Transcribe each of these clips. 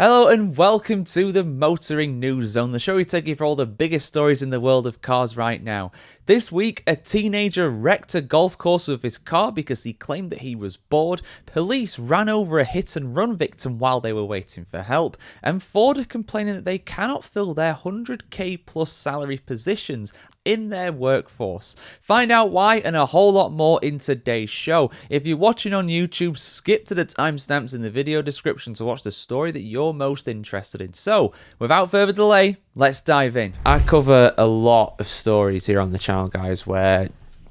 Hello and welcome to the Motoring News Zone, the show we take you for all the biggest stories in the world of cars right now. This week, a teenager wrecked a golf course with his car because he claimed that he was bored. Police ran over a hit-and-run victim while they were waiting for help. And Ford are complaining that they cannot fill their 100k plus salary positions in their workforce. Find out why and a whole lot more in today's show. If you're watching on YouTube, skip to the timestamps in the video description to watch the story that you're most interested in. So, without further delay, let's dive in. I cover a lot of stories here on the channel, guys, where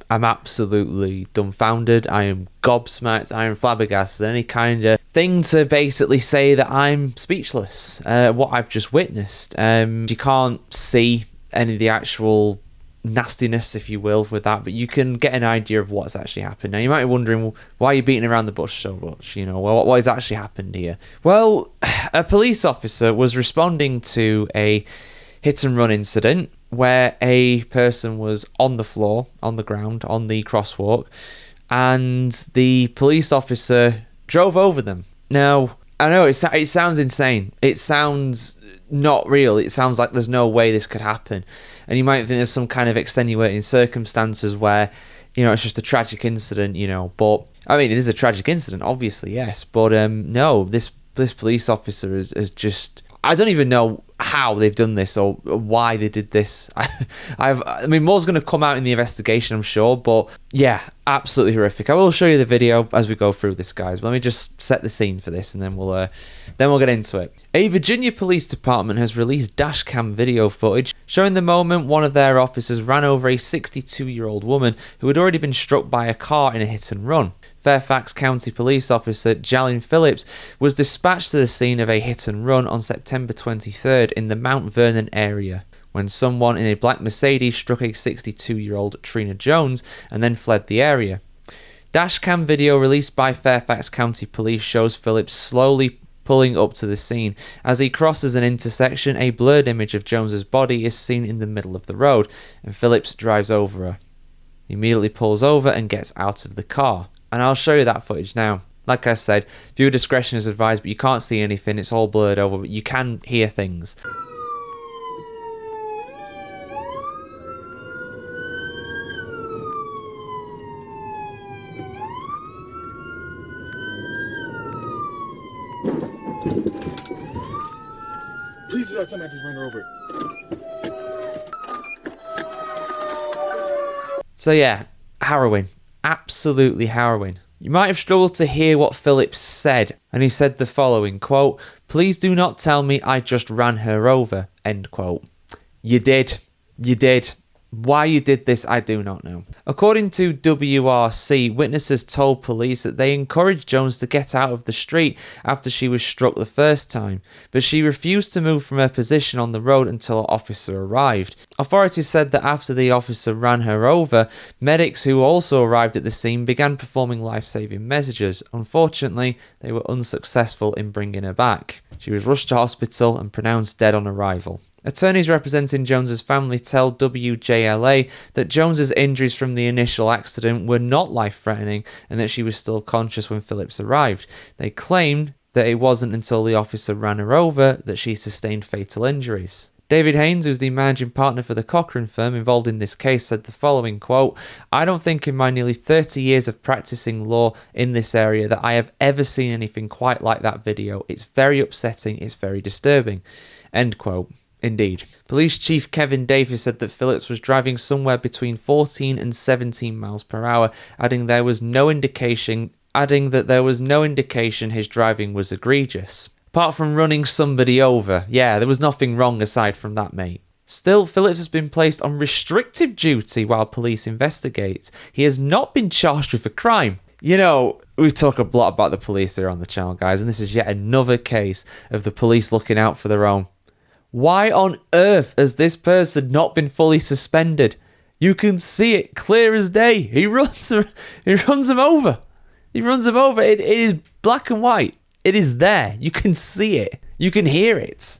I'm absolutely dumbfounded. I am gobsmacked. I am flabbergasted. Any kind of thing to basically say that I'm speechless. What I've just witnessed. You can't see any of the actual nastiness, if you will, with that, but you can get an idea of what's actually happened. Now, you might be wondering, well, why are you beating around the bush so much? You know, well, what has actually happened here? Well, a police officer was responding to a hit-and-run incident where a person was on the floor, on the ground, on the crosswalk, and the police officer drove over them. Now, I know it sounds insane. It sounds not real. It sounds like there's no way this could happen. And you might think there's some kind of extenuating circumstances where, you know, it's just a tragic incident, you know. But, I mean, it is a tragic incident, obviously, yes. But, no, this police officer is just... I don't even know how they've done this or why they did this. I mean, more's going to come out in the investigation, I'm sure. But, yeah, absolutely horrific. I will show you the video as we go through this, guys. But let me just set the scene for this, and then we'll get into it. A Virginia police department has released dashcam video footage showing the moment one of their officers ran over a 62-year-old woman who had already been struck by a car in a hit-and-run. Fairfax County Police Officer Jalyn Phillips was dispatched to the scene of a hit-and-run on September 23rd in the Mount Vernon area, when someone in a black Mercedes struck a 62-year-old Trina Jones and then fled the area. Dashcam video released by Fairfax County Police shows Phillips slowly pulling up to the scene. As he crosses an intersection, a blurred image of Jones's body is seen in the middle of the road, and Phillips drives over her. He immediately pulls over and gets out of the car. And I'll show you that footage now. Like I said, viewer discretion is advised, but you can't see anything. It's all blurred over, but you can hear things. Please do not tell me I just ran her over. So yeah, harrowing. Absolutely harrowing. You might have struggled to hear what Phillips said, and he said the following, quote, "Please do not tell me I just ran her over," end quote. You did. You did. Why you did this, I do not know. According to WRC, witnesses told police that they encouraged Jones to get out of the street after she was struck the first time, but she refused to move from her position on the road until an officer arrived. Authorities said that after the officer ran her over, medics who also arrived at the scene began performing life-saving measures. Unfortunately, they were unsuccessful in bringing her back. She was rushed to hospital and pronounced dead on arrival. Attorneys representing Jones's family tell WJLA that Jones's injuries from the initial accident were not life-threatening and that she was still conscious when Phillips arrived. They claimed that it wasn't until the officer ran her over that she sustained fatal injuries. David Haynes, who's the managing partner for the Cochran firm involved in this case, said the following, quote, "I don't think in my nearly 30 years of practicing law in this area that I have ever seen anything quite like that video. It's very upsetting, it's very disturbing," end quote. Indeed. Police Chief Kevin Davis said that Phillips was driving somewhere between 14 and 17 miles per hour, adding that there was no indication his driving was egregious. Apart from running somebody over, yeah, there was nothing wrong aside from that, mate. Still, Phillips has been placed on restrictive duty while police investigate. He has not been charged with a crime. You know, we talk a lot about the police here on the channel, guys, and this is yet another case of the police looking out for their own. Why on earth has this person not been fully suspended? You can see it clear as day. He runs him over. He runs him over. It is black and white. It is there. You can see it. You can hear it.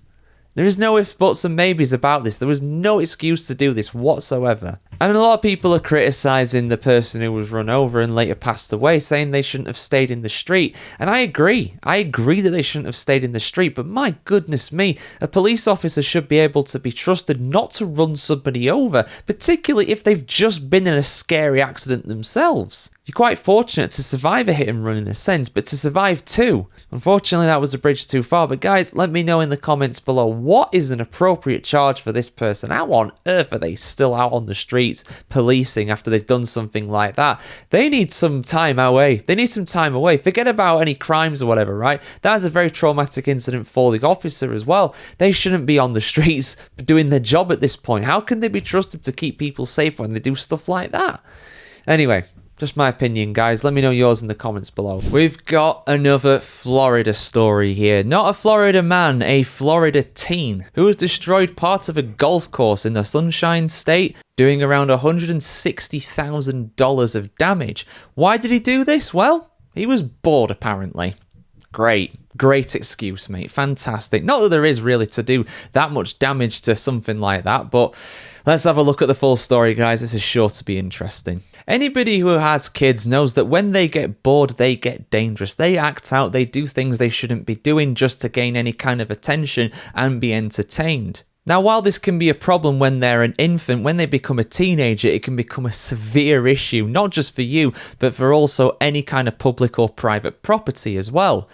There is no ifs, buts, and maybes about this. There was no excuse to do this whatsoever. And a lot of people are criticising the person who was run over and later passed away, saying they shouldn't have stayed in the street. And I agree. I agree that they shouldn't have stayed in the street. But my goodness me, a police officer should be able to be trusted not to run somebody over, particularly if they've just been in a scary accident themselves. You're quite fortunate to survive a hit and run in a sense, but to survive two. Unfortunately, that was a bridge too far. But guys, let me know in the comments below, what is an appropriate charge for this person? How on earth are they still out on the streets policing after they've done something like that? They need some time away. They need some time away. Forget about any crimes or whatever, right? That is a very traumatic incident for the officer as well. They shouldn't be on the streets doing their job at this point. How can they be trusted to keep people safe when they do stuff like that? Anyway, just my opinion, guys. Let me know yours in the comments below. We've got another Florida story here. Not a Florida man, a Florida teen who has destroyed part of a golf course in the Sunshine State, doing around $160,000 of damage. Why did he do this? Well, he was bored, apparently. Great excuse, mate. Fantastic. Not that there is really to do that much damage to something like that, but let's have a look at the full story, guys. This is sure to be interesting. Anybody who has kids knows that when they get bored, they get dangerous. They act out, they do things they shouldn't be doing just to gain any kind of attention and be entertained. Now, while this can be a problem when they're an infant, when they become a teenager, it can become a severe issue, not just for you, but for also any kind of public or private property as well.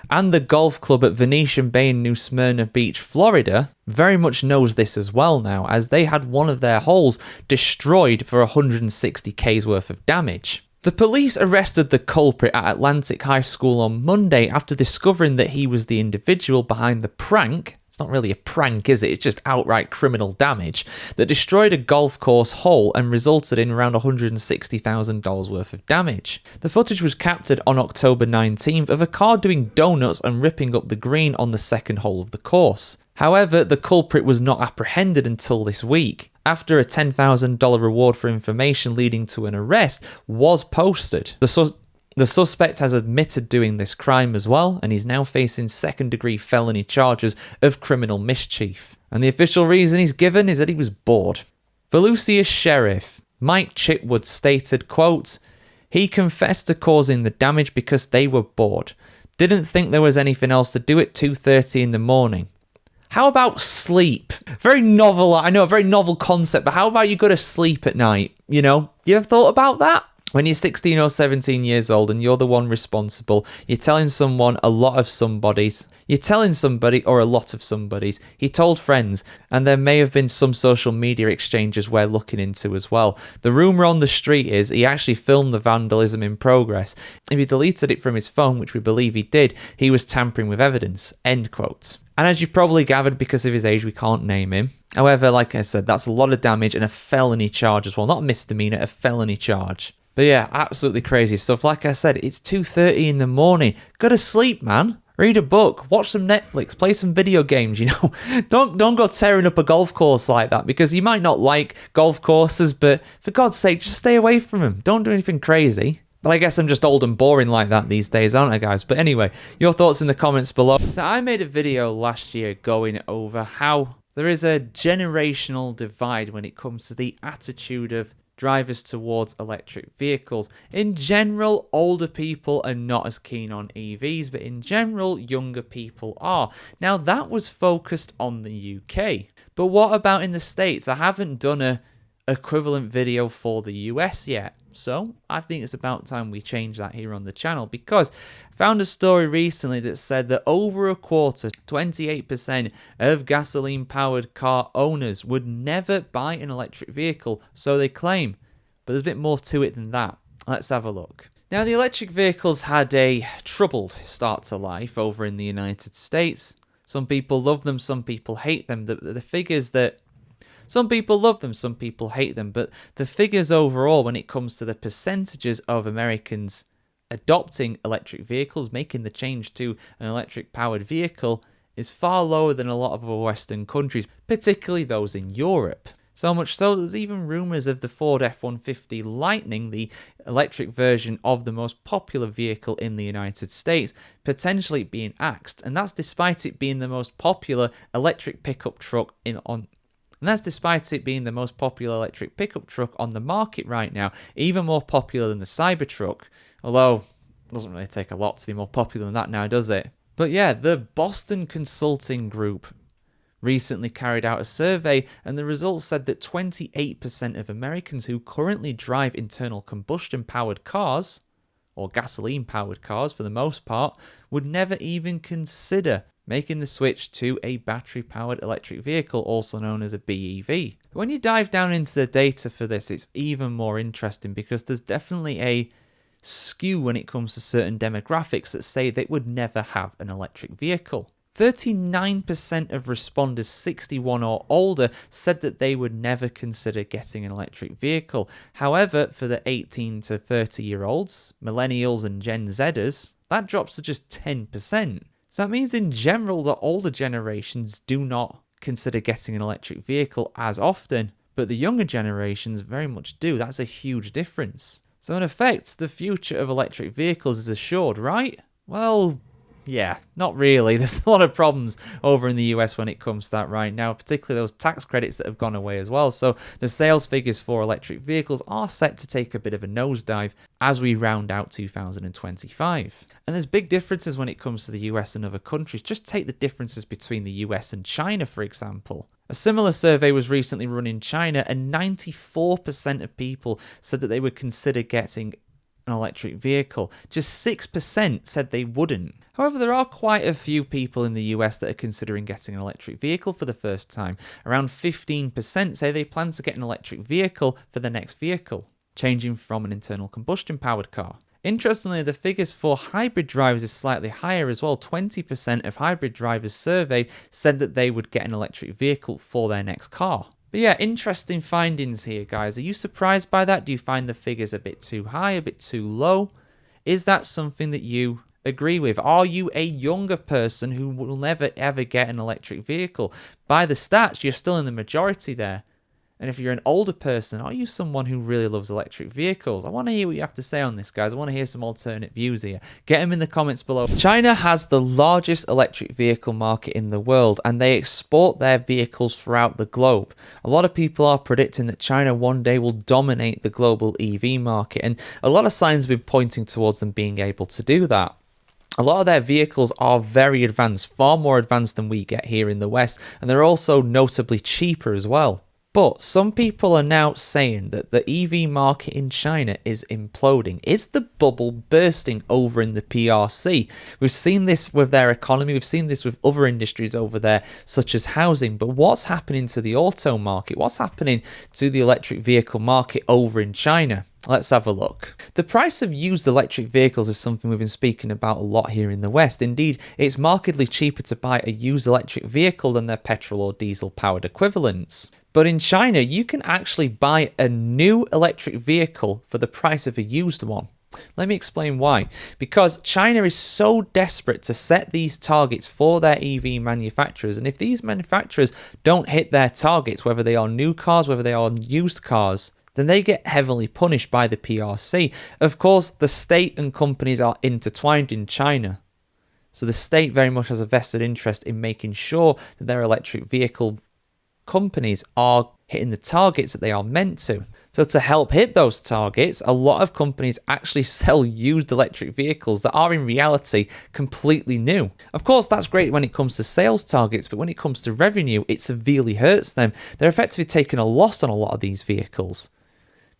And the golf club at Venetian Bay in New Smyrna Beach, Florida, very much knows this as well now, as they had one of their holes destroyed for $160K's worth of damage. The police arrested the culprit at Atlantic High School on Monday after discovering that he was the individual behind the prank. It's not really a prank, is it? It's just outright criminal damage that destroyed a golf course hole and resulted in around $160,000 worth of damage. The footage was captured on October 19th of a car doing donuts and ripping up the green on the second hole of the course. However, the culprit was not apprehended until this week, after a $10,000 reward for information leading to an arrest was posted. The suspect has admitted doing this crime as well, and he's now facing second-degree felony charges of criminal mischief. And the official reason he's given is that he was bored. Volusia Sheriff Mike Chitwood stated, quote, "He confessed to causing the damage because they were bored. Didn't think there was anything else to do at 2:30 in the morning." How about sleep? Very novel, I know, a very novel concept, but how about you go to sleep at night? You know, you ever thought about that? When you're 16 or 17 years old and you're the one responsible, you're telling someone a lot of somebodies. You're telling somebody or a lot of somebodies. He told friends, and there may have been some social media exchanges we're looking into as well. The rumour on the street is he actually filmed the vandalism in progress. If he deleted it from his phone, which we believe he did, he was tampering with evidence. End quote. And as you've probably gathered, because of his age, we can't name him. However, like I said, that's a lot of damage and a felony charge as well. Not a misdemeanor, a felony charge. But yeah, absolutely crazy stuff. Like I said, it's 2:30 in the morning. Go to sleep, man. Read a book, watch some Netflix, play some video games, you know. Don't go tearing up a golf course like that, because you might not like golf courses, but for God's sake, just stay away from them. Don't do anything crazy. But I guess I'm just old and boring like that these days, aren't I, guys? But anyway, your thoughts in the comments below. So I made a video last year going over how there is a generational divide when it comes to the attitude of drivers towards electric vehicles. In general, older people are not as keen on EVs, but in general, younger people are. Now, that was focused on the UK. But what about in the States? I haven't done a equivalent video for the US yet. So I think it's about time we change that here on the channel, because I found a story recently that said that over a quarter, 28% of gasoline-powered car owners would never buy an electric vehicle, so they claim. But there's a bit more to it than that. Let's have a look. Now, the electric vehicles had a troubled start to life over in the United States. Some people love them, some people hate them. The figures that some people love them, some people hate them, but the figures overall when it comes to the percentages of Americans adopting electric vehicles, making the change to an electric-powered vehicle, is far lower than a lot of other Western countries, particularly those in Europe. So much so, there's even rumours of the Ford F-150 Lightning, the electric version of the most popular vehicle in the United States, potentially being axed. And that's despite it being the most popular electric pickup truck And that's despite it being the most popular electric pickup truck on the market right now, even more popular than the Cybertruck. Although, it doesn't really take a lot to be more popular than that now, does it? But yeah, the Boston Consulting Group recently carried out a survey, and the results said that 28% of Americans who currently drive internal combustion powered cars, or gasoline powered cars for the most part, would never even consider making the switch to a battery powered electric vehicle, also known as a BEV. When you dive down into the data for this, it's even more interesting because there's definitely a skew when it comes to certain demographics that say they would never have an electric vehicle. 39% of responders 61 or older said that they would never consider getting an electric vehicle. However, for the 18 to 30-year-olds, millennials and Gen Zers, that drops to just 10%. So that means in general that older generations do not consider getting an electric vehicle as often, but the younger generations very much do. That's a huge difference. So in effect, the future of electric vehicles is assured, right? Well, yeah, not really. There's a lot of problems over in the US when it comes to that right now, particularly those tax credits that have gone away as well. So the sales figures for electric vehicles are set to take a bit of a nosedive as we round out 2025. And there's big differences when it comes to the US and other countries. Just take the differences between the US and China, for example. A similar survey was recently run in China, and 94% of people said that they would consider getting an electric vehicle. Just 6% said they wouldn't. However, there are quite a few people in the US that are considering getting an electric vehicle for the first time. Around 15% say they plan to get an electric vehicle for their next vehicle, changing from an internal combustion powered car. Interestingly, the figures for hybrid drivers is slightly higher as well. 20% of hybrid drivers surveyed said that they would get an electric vehicle for their next car. But yeah, interesting findings here, guys. Are you surprised by that? Do you find the figures a bit too high, a bit too low? Is that something that you agree with? Are you a younger person who will never ever get an electric vehicle? By the stats, you're still in the majority there. And if you're an older person, are you someone who really loves electric vehicles? I want to hear what you have to say on this, guys. I want to hear some alternate views here. Get them in the comments below. China has the largest electric vehicle market in the world, and they export their vehicles throughout the globe. A lot of people are predicting that China one day will dominate the global EV market, and a lot of signs have been pointing towards them being able to do that. A lot of their vehicles are very advanced, far more advanced than we get here in the West, and they're also notably cheaper as well. But some people are now saying that the EV market in China is imploding. Is the bubble bursting over in the PRC? We've seen this with their economy. We've seen this with other industries over there, such as housing. But what's happening to the auto market? What's happening to the electric vehicle market over in China? Let's have a look. The price of used electric vehicles is something we've been speaking about a lot here in the West. Indeed, it's markedly cheaper to buy a used electric vehicle than their petrol or diesel powered equivalents. But in China, you can actually buy a new electric vehicle for the price of a used one. Let me explain why. Because China is so desperate to set these targets for their EV manufacturers, and if these manufacturers don't hit their targets, whether they are new cars, whether they are used cars, then they get heavily punished by the PRC. Of course, the state and companies are intertwined in China. So the state very much has a vested interest in making sure that their electric vehicle companies are hitting the targets that they are meant to. So to help hit those targets, a lot of companies actually sell used electric vehicles that are in reality completely new. Of course, that's great when it comes to sales targets, but when it comes to revenue, it severely hurts them. They're effectively taking a loss on a lot of these vehicles.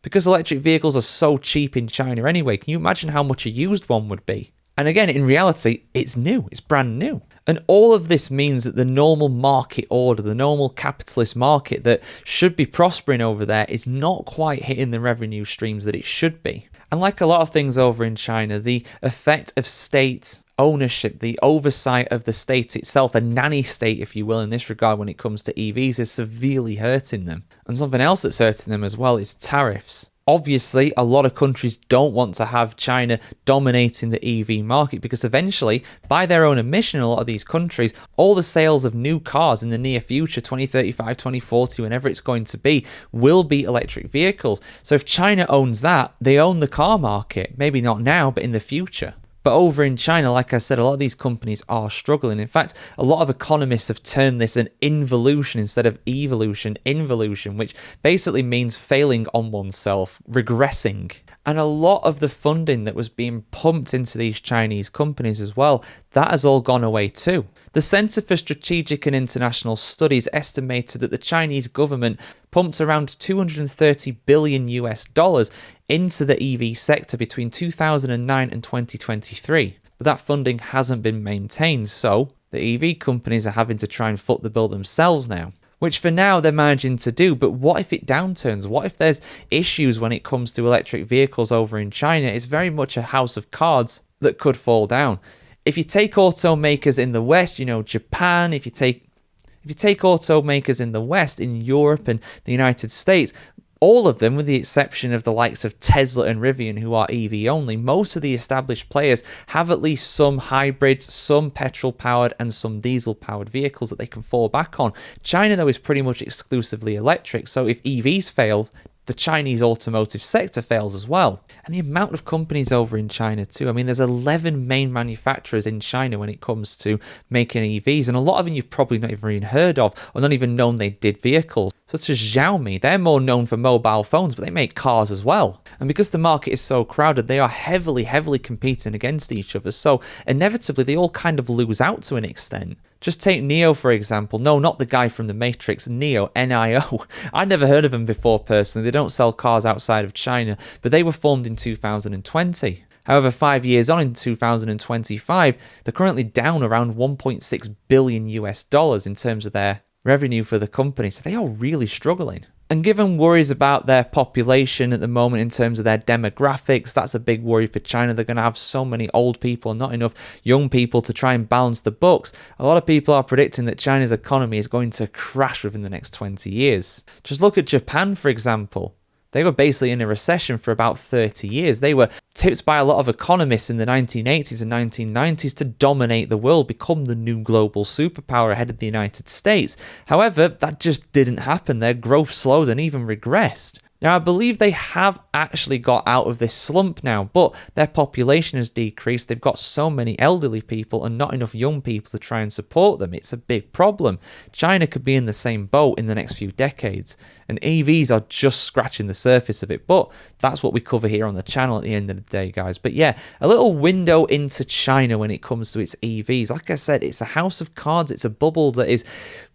Because electric vehicles are so cheap in China anyway, can you imagine how much a used one would be? And again, in reality, it's new. It's brand new. And all of this means that the normal market order, the normal capitalist market that should be prospering over there is not quite hitting the revenue streams that it should be. And like a lot of things over in China, the effect of state ownership, the oversight of the state itself, a nanny state, if you will, in this regard when it comes to EVs, is severely hurting them. And something else that's hurting them as well is tariffs. Obviously, a lot of countries don't want to have China dominating the EV market because eventually, by their own admission, a lot of these countries, all the sales of new cars in the near future, 2035, 2040, whenever it's going to be, will be electric vehicles. So if China owns that, they own the car market. Maybe not now, but in the future. But over in China, like I said, a lot of these companies are struggling. In fact, a lot of economists have termed this an involution instead of evolution, involution, which basically means failing on oneself, regressing. And a lot of the funding that was being pumped into these Chinese companies as well, that has all gone away too. The Center for Strategic and International Studies estimated that the Chinese government pumped around 230 billion US dollars into the EV sector between 2009 and 2023. But that funding hasn't been maintained, so the EV companies are having to try and foot the bill themselves now. Which for now they're managing to do, but what if it downturns? What if there's issues when it comes to electric vehicles over in China? It's very much a house of cards that could fall down. If you take automakers in the West, Japan, if you take automakers in the West, in Europe and the United States, all of them, with the exception of the likes of Tesla and Rivian, who are EV only, most of the established players have at least some hybrids, some petrol-powered and some diesel-powered vehicles that they can fall back on. China, though, is pretty much exclusively electric, so if EVs fail, the Chinese automotive sector fails as well. And the amount of companies over in China too. I mean, there's 11 main manufacturers in China when it comes to making EVs, and a lot of them you've probably not even heard of or not even known they did vehicles. Such as Xiaomi, they're more known for mobile phones, but they make cars as well. And because the market is so crowded, they are heavily competing against each other. So inevitably, they all kind of lose out to an extent. Just take NIO, for example. No, not the guy from The Matrix. NIO, N-I-O. I never heard of them before personally. They don't sell cars outside of China, but they were formed in 2020. However, 5 years on in 2025, they're currently down around 1.6 billion US dollars in terms of their revenue for the company. So they are really struggling. And given worries about their population at the moment in terms of their demographics, that's a big worry for China. They're going to have so many old people and not enough young people to try and balance the books. A lot of people are predicting that China's economy is going to crash within the next 20 years. Just look at Japan, for example. They were basically in a recession for about 30 years. They were tipped by a lot of economists in the 1980s and 1990s to dominate the world, become the new global superpower ahead of the United States. However, that just didn't happen. Their growth slowed and even regressed. Now, I believe they have actually got out of this slump now, but their population has decreased. They've got so many elderly people and not enough young people to try and support them. It's a big problem. China could be in the same boat in the next few decades, and EVs are just scratching the surface of it, but that's what we cover here on the channel at the end of the day, guys. But yeah, a little window into China when it comes to its EVs. Like I said, it's a house of cards. It's a bubble that is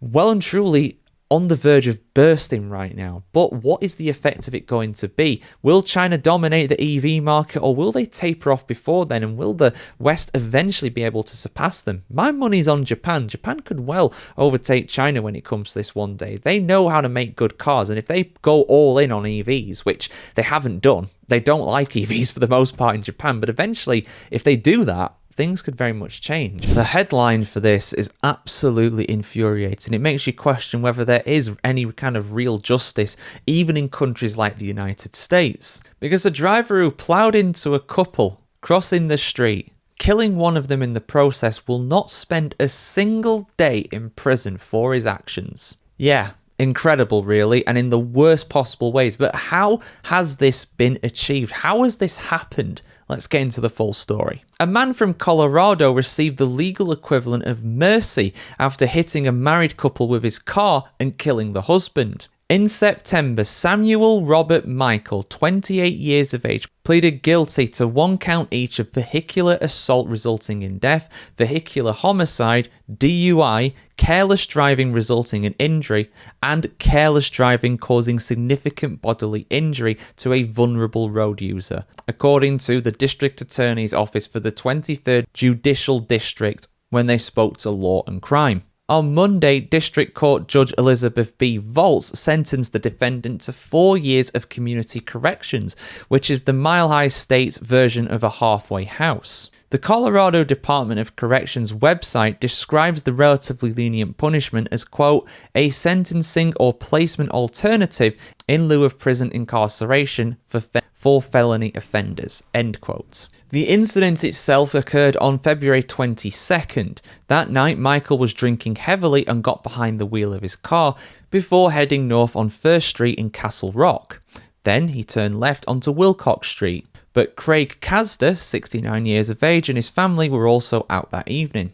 well and truly on the verge of bursting right now. But what is the effect of it going to be? Will China dominate the EV market, or will they taper off before then, and will the West eventually be able to surpass them? My money's on Japan. Japan could well overtake China when it comes to this one day. They know how to make good cars, and if they go all in on EVs, which they haven't done, they don't like EVs for the most part in Japan, but eventually, if they do that, things could very much change. The headline for this is absolutely infuriating. It makes you question whether there is any kind of real justice, even in countries like the United States. Because a driver who ploughed into a couple crossing the street, killing one of them in the process, will not spend a single day in prison for his actions. Yeah. Incredible, really, and in the worst possible ways. But how has this been achieved? How has this happened? Let's get into the full story. A man from Colorado received the legal equivalent of mercy after hitting a married couple with his car and killing the husband. In September, Samuel Robert Michael, 28 years of age, pleaded guilty to 1 count each of vehicular assault resulting in death, vehicular homicide, DUI, careless driving resulting in injury, and careless driving causing significant bodily injury to a vulnerable road user, according to the District Attorney's Office for the 23rd Judicial District when they spoke to Law and Crime. On Monday, District Court Judge Elizabeth B. Volz sentenced the defendant to 4 years of community corrections, which is the Mile High State's version of a halfway house. The Colorado Department of Corrections website describes the relatively lenient punishment as, quote, a sentencing or placement alternative in lieu of prison incarceration for felony offenders, end quote. The incident itself occurred on February 22nd. That night, Michael was drinking heavily and got behind the wheel of his car before heading north on First Street in Castle Rock. Then he turned left onto Wilcox Street. But Craig Kasda, 69 years of age, and his family were also out that evening.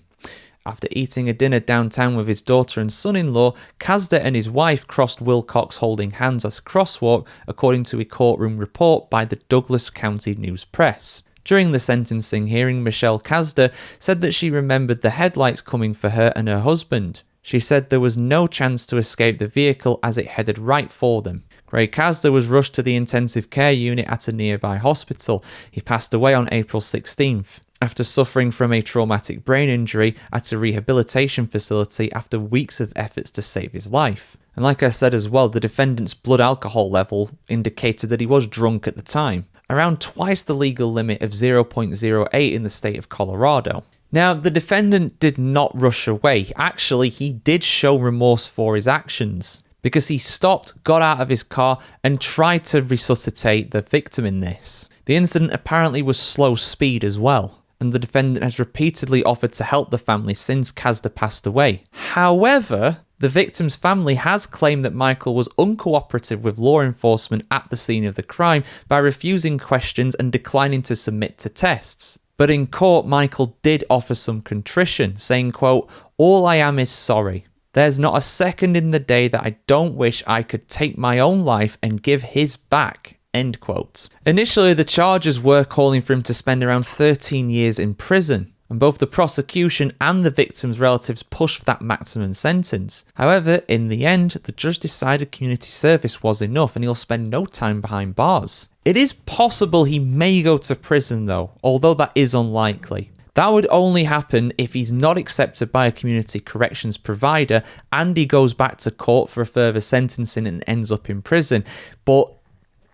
After eating a dinner downtown with his daughter and son-in-law, Kasda and his wife crossed Wilcox holding hands as a crosswalk, according to a courtroom report by the Douglas County News Press. During the sentencing hearing, Michelle Kasda said that she remembered the headlights coming for her and her husband. She said there was no chance to escape the vehicle as it headed right for them. Craig Kasda was rushed to the intensive care unit at a nearby hospital. He passed away on April 16th. After suffering from a traumatic brain injury at a rehabilitation facility after weeks of efforts to save his life. And like I said as well, the defendant's blood alcohol level indicated that he was drunk at the time, around twice the legal limit of 0.08 in the state of Colorado. Now, the defendant did not rush away. Actually, he did show remorse for his actions, because he stopped, got out of his car, and tried to resuscitate the victim in this. The incident apparently was slow speed as well, and the defendant has repeatedly offered to help the family since Kasda passed away. However, the victim's family has claimed that Michael was uncooperative with law enforcement at the scene of the crime by refusing questions and declining to submit to tests. But in court, Michael did offer some contrition, saying, quote, "All I am is sorry. There's not a second in the day that I don't wish I could take my own life and give his back." End quote. Initially, the charges were calling for him to spend around 13 years in prison, and both the prosecution and the victim's relatives pushed for that maximum sentence. However, in the end, the judge decided community service was enough and he'll spend no time behind bars. It is possible he may go to prison though, although that is unlikely. That would only happen if he's not accepted by a community corrections provider and he goes back to court for a further sentencing and ends up in prison. But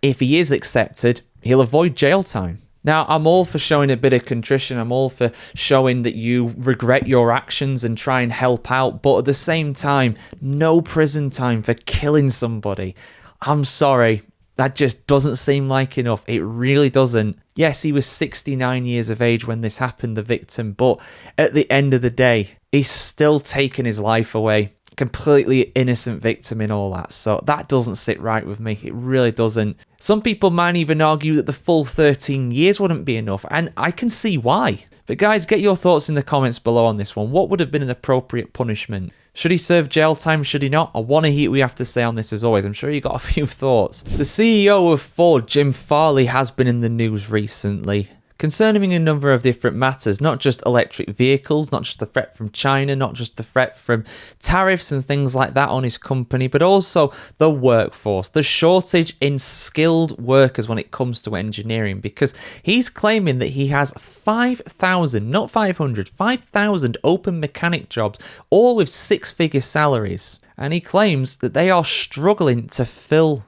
if he is accepted, he'll avoid jail time. Now, I'm all for showing a bit of contrition. I'm all for showing that you regret your actions and try and help out. But at the same time, no prison time for killing somebody. I'm sorry. That just doesn't seem like enough. It really doesn't. Yes, he was 69 years of age when this happened, the victim. But at the end of the day, he's still taken his life away. Completely innocent victim in all that. So that doesn't sit right with me. It really doesn't. Some people might even argue that the full 13 years wouldn't be enough, and I can see why. But guys, get your thoughts in the comments below on this one. What would have been an appropriate punishment? Should he serve jail time? Should he not? I want to hear what you have to say on this as always. I'm sure you got a few thoughts. The CEO of Ford, Jim Farley, has been in the news recently concerning a number of different matters, not just electric vehicles, not just the threat from China, not just the threat from tariffs and things like that on his company, but also the workforce, the shortage in skilled workers when it comes to engineering, because he's claiming that he has 5,000, not 500, 5,000 open mechanic jobs, all with six-figure salaries. And he claims that they are struggling to fill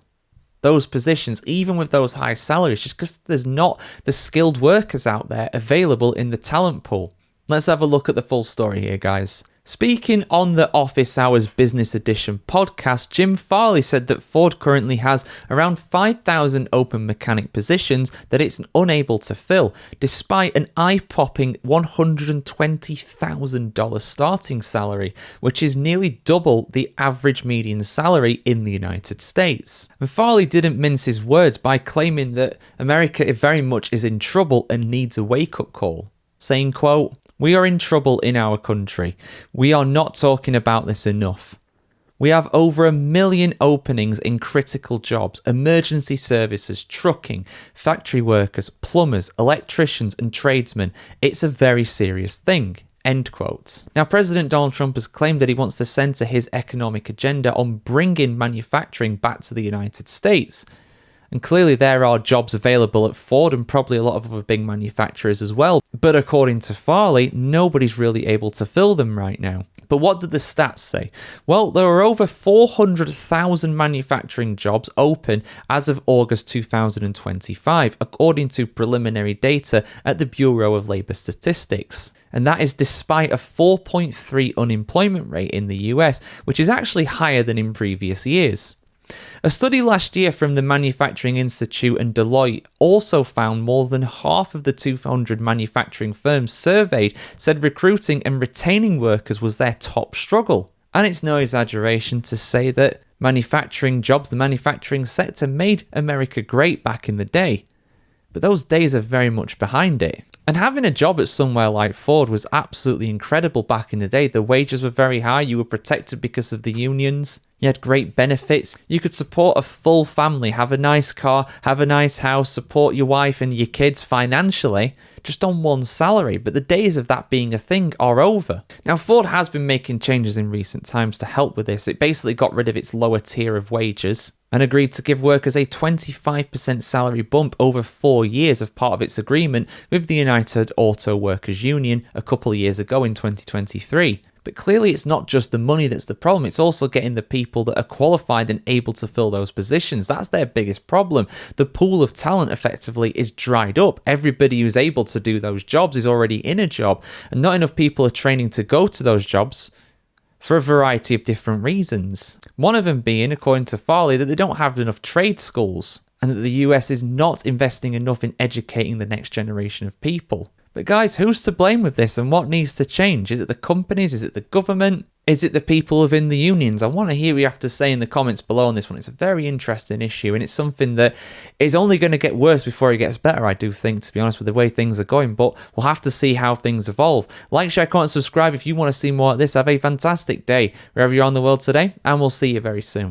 those positions, even with those high salaries, just because there's not the skilled workers out there available in the talent pool. Let's have a look at the full story here, guys. Speaking on the Office Hours Business Edition podcast, Jim Farley said that Ford currently has around 5,000 open mechanic positions that it's unable to fill, despite an eye-popping $120,000 starting salary, which is nearly double the average median salary in the United States. And Farley didn't mince his words by claiming that America very much is in trouble and needs a wake-up call, saying, quote, "We are in trouble in our country. We are not talking about this enough. We have over 1 million openings in critical jobs, emergency services, trucking, factory workers, plumbers, electricians, and tradesmen. It's a very serious thing." End quote. Now, President Donald Trump has claimed that he wants to center his economic agenda on bringing manufacturing back to the United States. And clearly there are jobs available at Ford and probably a lot of other big manufacturers as well. But according to Farley, nobody's really able to fill them right now. But what did the stats say? Well, there were over 400,000 manufacturing jobs open as of August 2025, according to preliminary data at the Bureau of Labor Statistics. And that is despite a 4.3 unemployment rate in the US, which is actually higher than in previous years. A study last year from the Manufacturing Institute and Deloitte also found more than half of the 200 manufacturing firms surveyed said recruiting and retaining workers was their top struggle. And it's no exaggeration to say that manufacturing jobs, the manufacturing sector, made America great back in the day. but those days are very much behind it. And having a job at somewhere like Ford was absolutely incredible back in the day. The wages were very high, you were protected because of the unions, you had great benefits, you could support a full family, have a nice car, have a nice house, support your wife and your kids financially, just on one salary. But the days of that being a thing are over. Now, Ford has been making changes in recent times to help with this. It basically got rid of its lower tier of wages and agreed to give workers a 25% salary bump over 4 years as part of its agreement with the United Auto Workers Union a couple of years ago in 2023. But clearly it's not just the money that's the problem, it's also getting the people that are qualified and able to fill those positions. That's their biggest problem. The pool of talent effectively is dried up. Everybody who's able to do those jobs is already in a job, and not enough people are training to go to those jobs for a variety of different reasons. One of them being, according to Farley, that they don't have enough trade schools, and that the US is not investing enough in educating the next generation of people. But guys, who's to blame with this, and what needs to change? Is it the companies? Is it the government? Is it the people within the unions? I want to hear what you have to say in the comments below on this one. It's a very interesting issue, and it's something that is only going to get worse before it gets better, I do think, to be honest, with the way things are going. But we'll have to see how things evolve. Like, share, comment, subscribe if you want to see more of this. Have a fantastic day wherever you're on the world today, and we'll see you very soon.